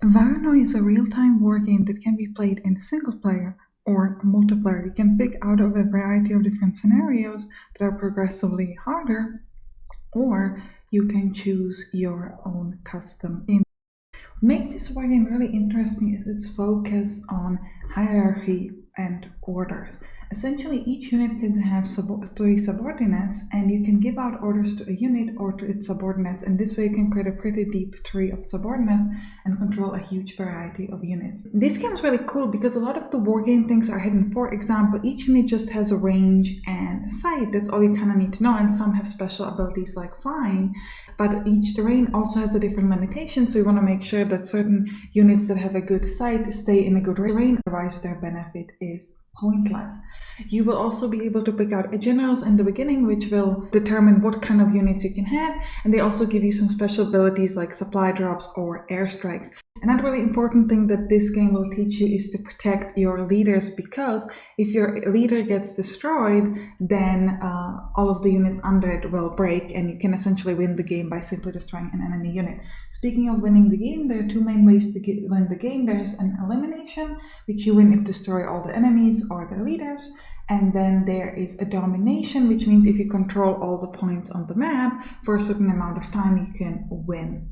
Waronoi is a real-time wargame that can be played in single player or multiplayer. You can pick out of a variety of different scenarios that are progressively harder, or you can choose your own custom image. What makes this wargame really interesting is its focus on hierarchy and orders. Essentially, each unit can have three subordinates, and you can give out orders to a unit or to its subordinates, and this way you can create a pretty deep tree of subordinates and control a huge variety of units. This game is really cool because a lot of the wargame things are hidden. For example, each unit just has a range and sight. That's all you kind of need to know, and some have special abilities like flying, but each terrain also has a different limitation, so you want to make sure that certain units that have a good sight stay in a good terrain, otherwise their benefit is pointless. You will also be able to pick out generals in the beginning, which will determine what kind of units you can have, and they also give you some special abilities like supply drops or airstrikes. Another really important thing that this game will teach you is to protect your leaders, because if your leader gets destroyed, then all of the units under it will break, and you can essentially win the game by simply destroying an enemy unit. Speaking of winning the game, there are two main ways to win the game. There's an elimination, which you win if you destroy all the enemies or their leaders. And then there is a domination, which means if you control all the points on the map for a certain amount of time, you can win.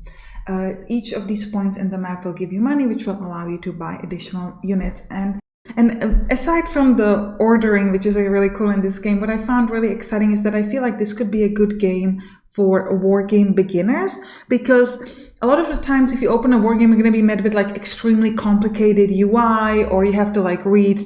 Each of these points in the map will give you money, which will allow you to buy additional units. And aside from the ordering, which is really cool in this game, what I found really exciting is that I feel like this could be a good game for wargame beginners, because a lot of the times if you open a wargame, you're going to be met with like extremely complicated UI, or you have to like read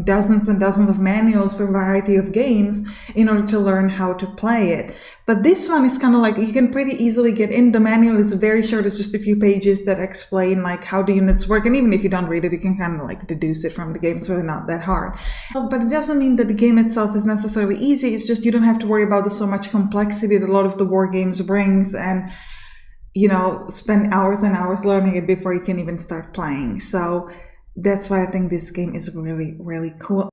dozens and dozens of manuals for a variety of games in order to learn how to play it. But this one is kind of like you can pretty easily get in. The manual is very short. It's just a few pages that explain like how the units work, and even if you don't read it, you can kind of like deduce it from the game. It's really not that hard. But it doesn't mean that the game itself is necessarily easy. It's just you don't have to worry about so much complexity that a lot of the war games brings, and spend hours and hours learning it before you can even start playing. So that's why I think this game is really, really cool.